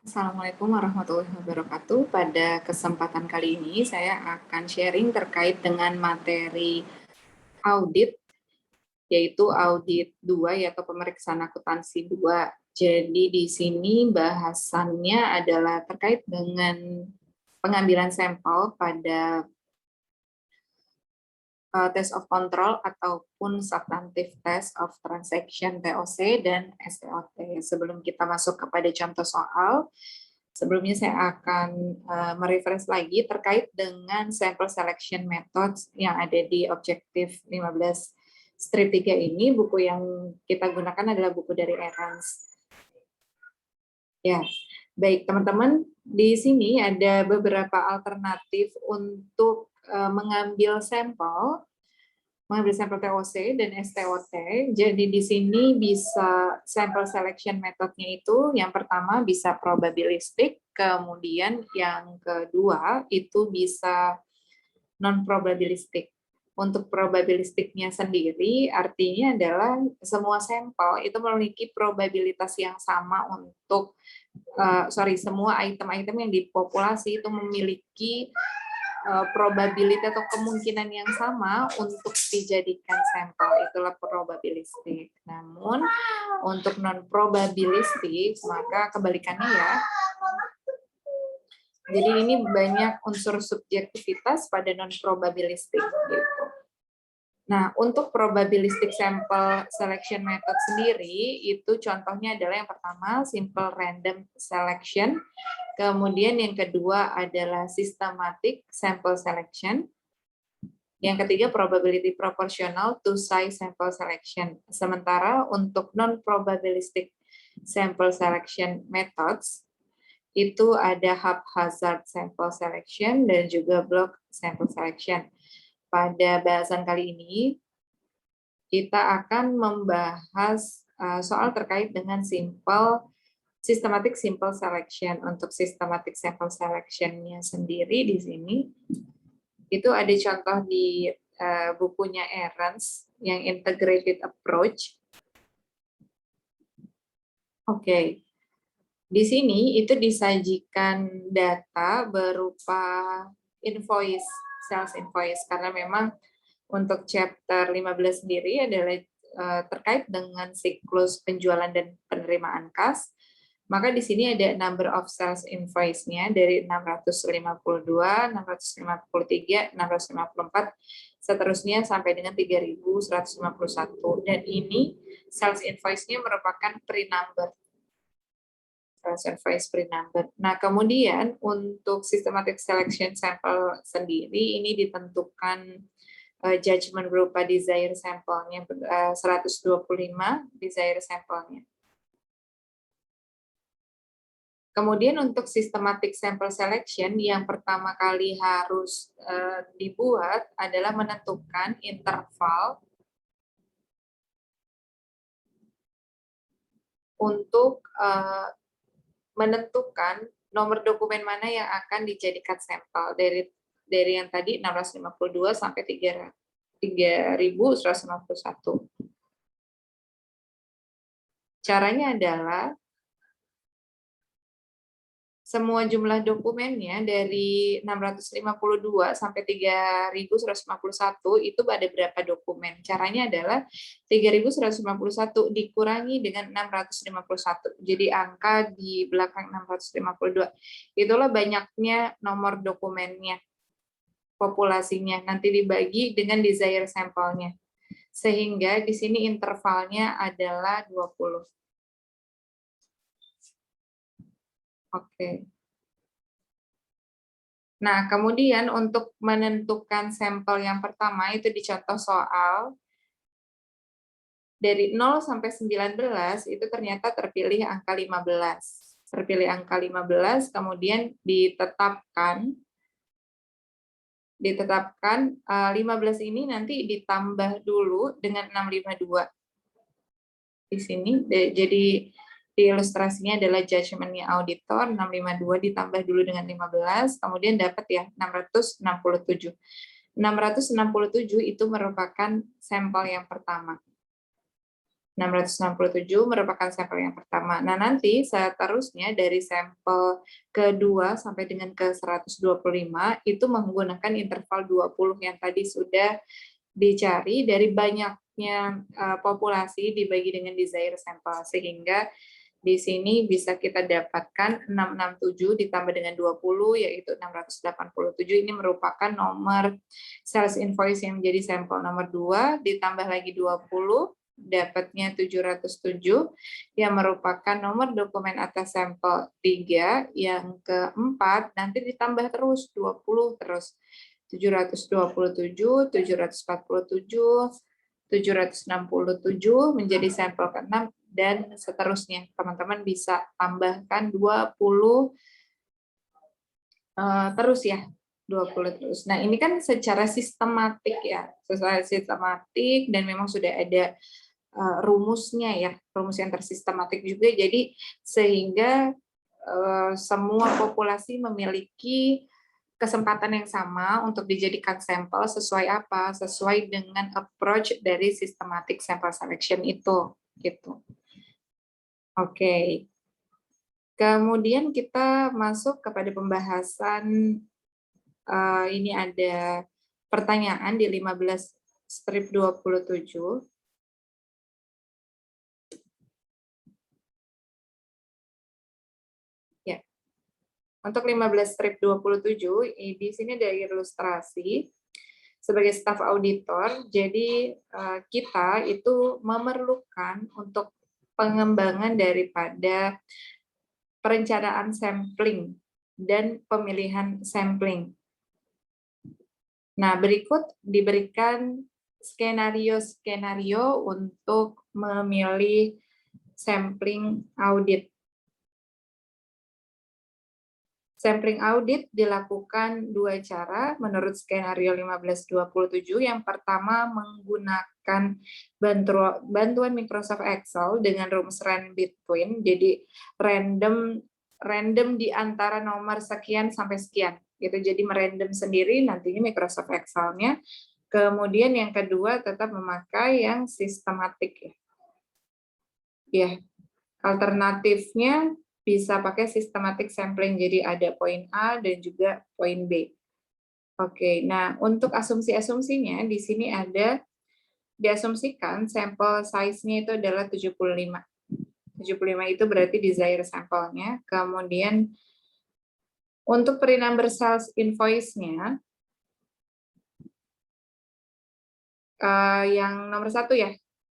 Assalamualaikum warahmatullahi wabarakatuh. Pada kesempatan kali ini saya akan sharing terkait dengan materi audit, yaitu audit 2 yaitu pemeriksaan akuntansi 2. Jadi di sini bahasannya adalah terkait dengan pengambilan sampel pada test of control ataupun substantive test of transaction TOC dan STOT. Sebelum kita masuk kepada contoh soal, sebelumnya saya akan merefresh lagi terkait dengan sample selection methods yang ada di objektif 15 strip 3 ini. Buku yang kita gunakan adalah buku dari Ahrens. Ya, baik teman-teman, di sini ada beberapa alternatif untuk mengambil sampel TOC dan STOT. Jadi di sini bisa sample selection methodnya itu yang pertama bisa probabilistik, kemudian yang kedua itu bisa non probabilistik. Untuk probabilistiknya sendiri artinya adalah semua sampel itu memiliki probabilitas yang sama untuk semua item-item yang dipopulasi itu memiliki probability atau kemungkinan yang sama untuk dijadikan sampel, itulah probabilistik. Namun untuk non probabilistik maka kebalikannya ya. Jadi ini banyak unsur subjektivitas pada non probabilistik gitu. Nah, untuk probabilistic sample selection method sendiri, itu contohnya adalah yang pertama, simple random selection. Kemudian yang kedua adalah systematic sample selection. Yang ketiga, probability proportional to size sample selection. Sementara untuk non-probabilistic sample selection methods, itu ada haphazard sample selection dan juga block sample selection. Pada bahasan kali ini, kita akan membahas soal terkait dengan systematic simple selection. Untuk systematic sample selection-nya sendiri di sini, itu ada contoh di bukunya Ahrens yang integrated approach. Oke. Di sini itu disajikan data berupa invoice, sales invoice, karena memang untuk chapter 15 sendiri adalah terkait dengan siklus penjualan dan penerimaan kas. Maka di sini ada number of sales invoice-nya dari 652, 653, 654, seterusnya sampai dengan 3.151. Dan ini sales invoice-nya merupakan pre-number. Sales pre-number. Nah, kemudian untuk systematic selection sample sendiri ini ditentukan judgment berupa desire sampelnya 125 desire sampelnya. Kemudian untuk systematic sample selection yang pertama kali harus dibuat adalah menentukan interval untuk menentukan nomor dokumen mana yang akan dijadikan sampel dari yang tadi 652 sampai 3.151. Caranya adalah semua jumlah dokumennya dari 652 sampai 3.151 itu ada berapa dokumen. Caranya adalah 3.151 dikurangi dengan 651. Jadi angka di belakang 652. Itulah banyaknya nomor dokumennya, populasinya. Nanti dibagi dengan desire sampelnya. Sehingga di sini intervalnya adalah 20. Oke. Nah, kemudian untuk menentukan sampel yang pertama itu di contoh soal dari 0 sampai 19 itu ternyata terpilih angka 15. Terpilih angka 15 kemudian ditetapkan 15 ini nanti ditambah dulu dengan 652. Di sini jadi di ilustrasinya adalah judgment-nya auditor, 652 ditambah dulu dengan 15, kemudian dapat ya 667. 667 itu merupakan sampel yang pertama. 667 merupakan sampel yang pertama. Nah, nanti seterusnya dari sampel kedua sampai dengan ke 125 itu menggunakan interval 20 yang tadi sudah dicari dari banyaknya populasi dibagi dengan desired sampel, sehingga di sini bisa kita dapatkan 667 ditambah dengan 20 yaitu 687. Ini merupakan nomor sales invoice yang menjadi sampel nomor 2 ditambah lagi 20 dapatnya 707 yang merupakan nomor dokumen atas sampel 3, yang keempat nanti ditambah terus 20 terus 727, 747, 767 menjadi sampel ke-6 dan seterusnya. Teman-teman bisa tambahkan 20 terus ya. 20 terus. Nah, ini kan secara sistematik ya. Secara sistematik dan memang sudah ada rumusnya ya, rumus yang tersistematik juga, jadi sehingga semua populasi memiliki kesempatan yang sama untuk dijadikan sampel sesuai apa? Sesuai dengan approach dari systematic sample selection itu, gitu. Oke. Kemudian kita masuk kepada pembahasan, ini ada pertanyaan di 15-27. Untuk 15-27, di sini ada ilustrasi sebagai staf auditor. Jadi kita itu memerlukan untuk pengembangan daripada perencanaan sampling dan pemilihan sampling. Nah, berikut diberikan skenario-skenario untuk memilih sampling audit. Sampling audit dilakukan dua cara menurut skenario 15-27. Yang pertama menggunakan bantuan Microsoft Excel dengan rumus rand between, jadi random di antara nomor sekian sampai sekian. Gitu. Jadi merandom sendiri nantinya Microsoft Excel-nya. Kemudian yang kedua tetap memakai yang sistematik ya. Ya, alternatifnya bisa pakai systematic sampling, jadi ada poin A dan juga poin B. Oke, nah untuk asumsi-asumsinya di sini ada diasumsikan sampel size-nya itu adalah 75. 75 itu berarti desired sampelnya. Kemudian untuk pre-number sales invoice-nya yang nomor 1 ya,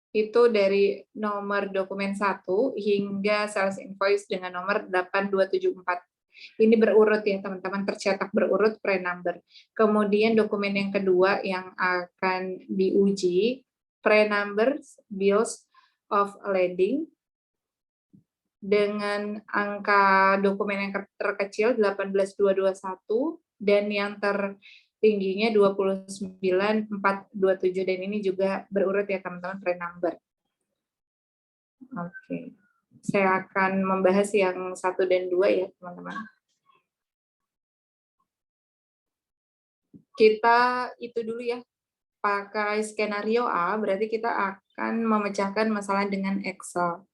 itu dari nomor dokumen 1 hingga sales invoice dengan nomor 8274. Ini berurut ya teman-teman, tercetak berurut pre-number. Kemudian dokumen yang kedua yang akan diuji, pre-number bills of lading dengan angka dokumen yang terkecil 18221 dan yang tingginya 29427, dan ini juga berurut ya teman-teman pre-number. Oke. Saya akan membahas yang 1 dan 2 ya teman-teman. Kita itu dulu ya, pakai skenario A berarti kita akan memecahkan masalah dengan Excel.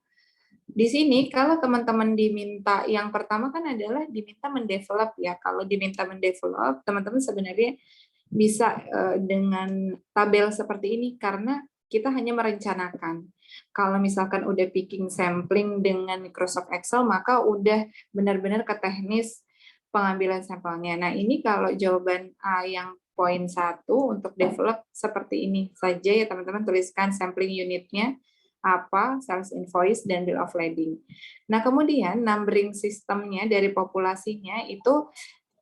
Di sini kalau teman-teman diminta, yang pertama kan adalah diminta mendevelop ya. Kalau diminta mendevelop, teman-teman sebenarnya bisa dengan tabel seperti ini karena kita hanya merencanakan. Kalau misalkan udah picking sampling dengan Microsoft Excel, maka udah benar-benar ke teknis pengambilan sampelnya. Nah, ini kalau jawaban A yang poin 1 untuk develop seperti ini saja ya teman-teman, tuliskan sampling unitnya apa, sales invoice, dan bill of lading. Nah, kemudian numbering sistemnya dari populasinya itu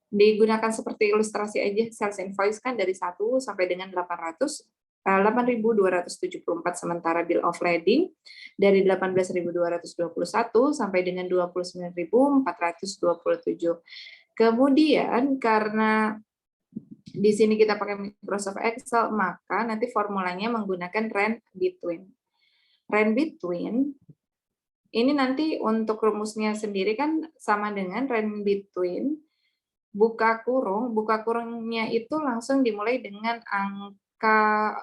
digunakan seperti ilustrasi aja. Sales invoice kan dari 1 sampai dengan 8.274, sementara bill of lading dari 18.221 sampai dengan 29.427. Kemudian karena di sini kita pakai Microsoft Excel, maka nanti formulanya menggunakan rand between. Rand between ini nanti untuk rumusnya sendiri kan sama dengan rand between buka kurung, buka kurungnya itu langsung dimulai dengan angka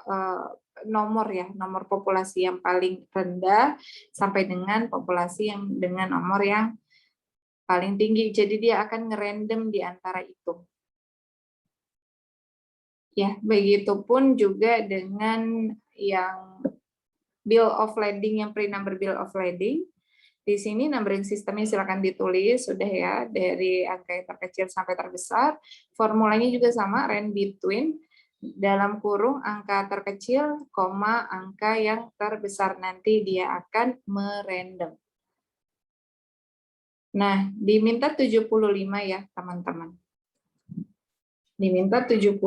nomor ya, nomor populasi yang paling rendah sampai dengan populasi yang dengan nomor yang paling tinggi. Jadi dia akan ngerandom di antara itu. Ya, begitupun juga dengan yang bill of lading, yang pre-number bill of lading. Di sini numbering sistemnya silakan ditulis, sudah ya, dari angka yang terkecil sampai terbesar. Formulanya juga sama, range between, dalam kurung angka terkecil, koma angka yang terbesar. Nanti dia akan merandom. Nah, diminta 75 ya, teman-teman. Diminta 75.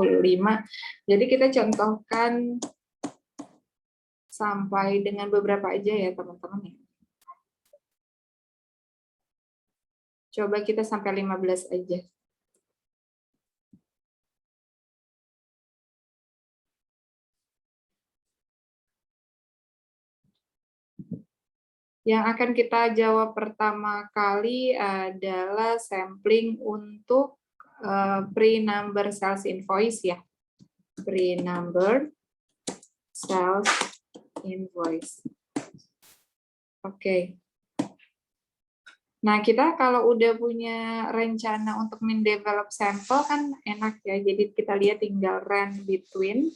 Jadi kita contohkan sampai dengan beberapa aja ya, teman-teman. Coba kita sampai 15 aja. Yang akan kita jawab pertama kali adalah sampling untuk pre-number sales invoice ya. Pre-number sales invoice. Oke. Nah, kita kalau udah punya rencana untuk mendevelop sampel kan enak ya. Jadi kita lihat tinggal range between.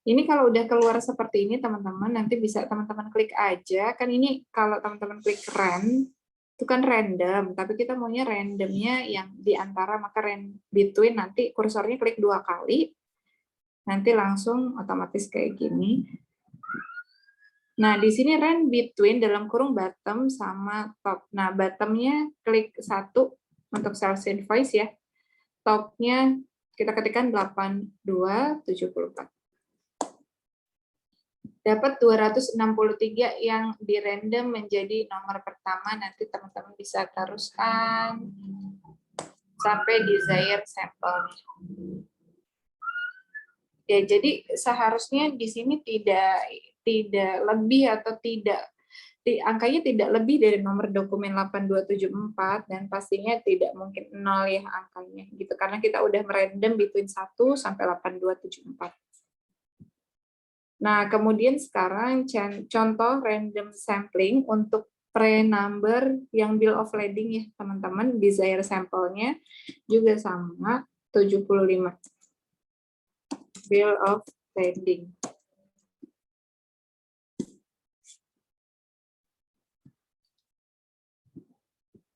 Ini kalau udah keluar seperti ini, teman-teman, nanti bisa teman-teman klik aja. Kan ini kalau teman-teman klik range, itu kan random, tapi kita maunya randomnya yang di antara, maka range between nanti kursornya klik 2 kali, nanti langsung otomatis kayak gini. Nah, di sini range between dalam kurung bottom sama top. Nah, bottomnya klik 1 untuk sales invoice ya. Topnya kita ketikkan 8274. Dapat 263 yang di random menjadi nomor pertama. Nanti teman-teman bisa teruskan sampai desired sample. Ya, jadi seharusnya di sini tidak lebih atau angkanya tidak lebih dari nomor dokumen 8274 dan pastinya tidak mungkin 0 ya angkanya gitu, karena kita udah merandom between 1 sampai 8274. Nah, kemudian sekarang contoh random sampling untuk pre-number yang bill of lading ya, teman-teman. Desire sampelnya juga sama, 75. Bill of lading.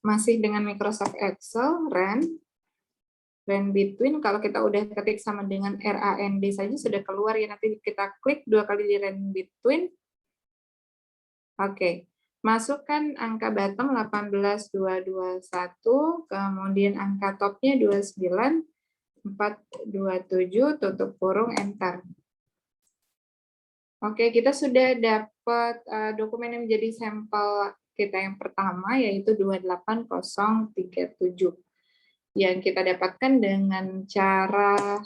Masih dengan Microsoft Excel, range between, kalau kita udah ketik sama dengan RAND saja sudah keluar ya, nanti kita klik 2 kali di range between. Oke, masukkan angka bottom 18221, kemudian angka topnya 29427, tutup kurung, enter. Oke, kita sudah dapat dokumen yang menjadi sampel kita yang pertama, yaitu 28037. Yang kita dapatkan dengan cara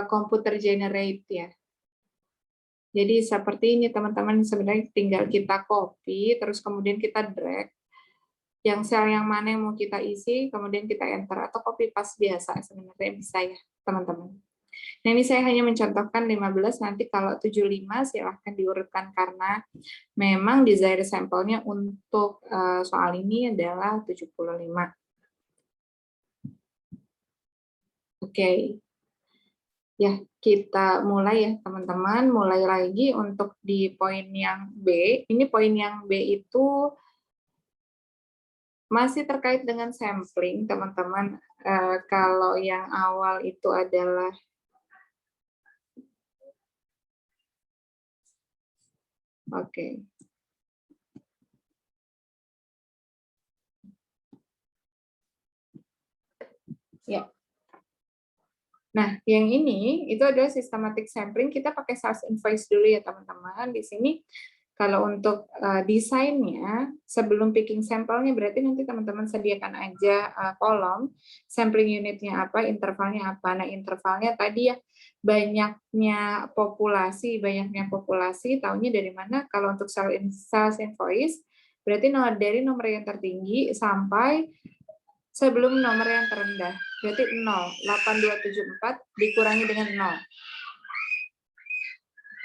computer generate ya. Jadi seperti ini teman-teman, sebenarnya tinggal kita copy, terus kemudian kita drag yang sel yang mana yang mau kita isi, kemudian kita enter, atau copy paste biasa sebenarnya bisa ya teman-teman. Nah, ini saya hanya mencontohkan 15, nanti kalau 75 silahkan diurutkan karena memang desire sampelnya untuk soal ini adalah 75. Oke. Ya, kita mulai ya teman-teman, mulai lagi untuk di poin yang B. Ini poin yang B itu masih terkait dengan sampling, teman-teman. Kalau yang awal itu adalah oke. Ya. Nah, yang ini itu adalah systematic sampling. Kita pakai sales invoice dulu ya, teman-teman. Di sini kalau untuk desainnya, sebelum picking sampelnya, berarti nanti teman-teman sediakan aja kolom, sampling unitnya apa, intervalnya apa. Nah, intervalnya tadi ya, banyaknya populasi, tahunya dari mana? Kalau untuk sales invoice, berarti dari nomor yang tertinggi sampai sebelum nomor yang terendah. Berarti 0. 8274 dikurangi dengan 0.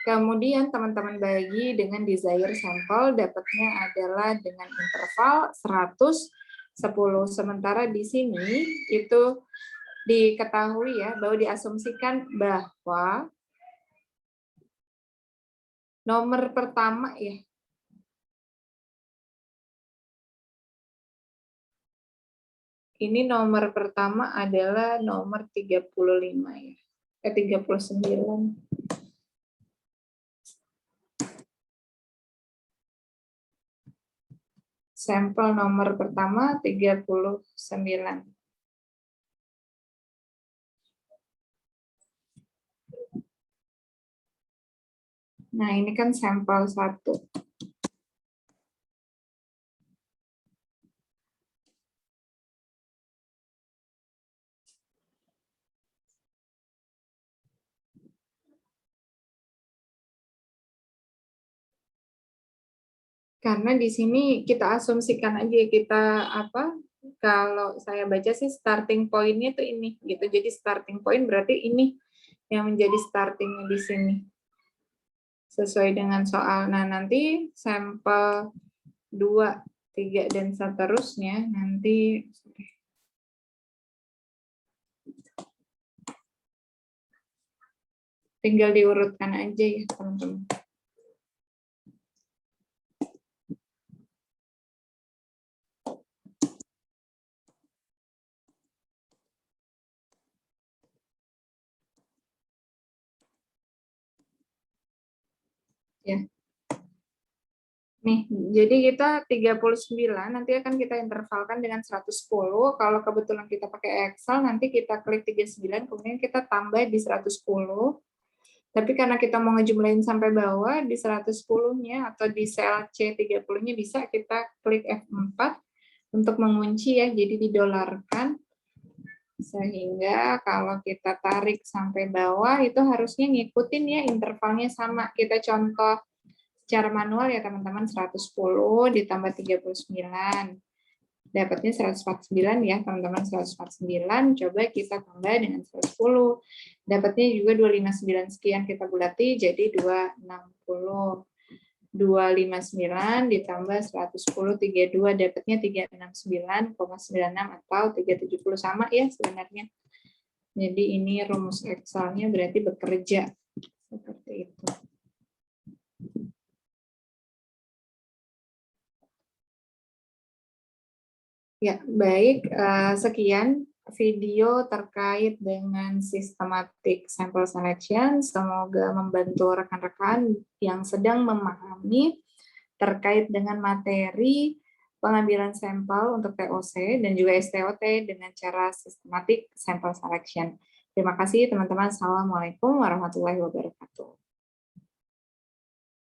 Kemudian teman-teman bagi dengan desired sampel, dapatnya adalah dengan interval 100, 10. Sementara di sini itu diketahui ya, bahwa diasumsikan bahwa nomor pertama ya, ini nomor pertama adalah nomor 35 ya, 39. Sampel nomor pertama 39. Nah, ini kan sampel 1. Karena di sini kita asumsikan aja, kita apa, kalau saya baca sih starting point-nya tuh ini gitu. Jadi starting point berarti ini yang menjadi starting-nya di sini. Sesuai dengan soal. Nah, nanti sampel 2, 3 dan seterusnya nanti tinggal diurutkan aja ya, teman-teman. Ya. Nih, jadi kita 39 nanti akan kita intervalkan dengan 110. Kalau kebetulan kita pakai Excel, nanti kita klik 39, kemudian kita tambah di 110. Tapi karena kita mau ngejumlahin sampai bawah, di 110-nya atau di sel C30-nya bisa kita klik F4 untuk mengunci ya, jadi didolarkan. Sehingga kalau kita tarik sampai bawah, itu harusnya ngikutin ya, intervalnya sama. Kita contoh secara manual ya teman-teman, 110 ditambah 39. Dapatnya 149 ya teman-teman, 149. Coba kita tambah dengan 110. Dapatnya juga 259 sekian, kita bulati jadi 260. 259 ditambah 110, 32, dapatnya 369,96 atau 370, sama ya sebenarnya. Jadi ini rumus Excel-nya berarti bekerja seperti itu. Ya, baik. Sekian video terkait dengan systematic sample selection. Semoga membantu rekan-rekan yang sedang memahami terkait dengan materi pengambilan sampel untuk TOC dan juga STOT dengan cara systematic sample selection. Terima kasih teman-teman. Assalamualaikum warahmatullahi wabarakatuh.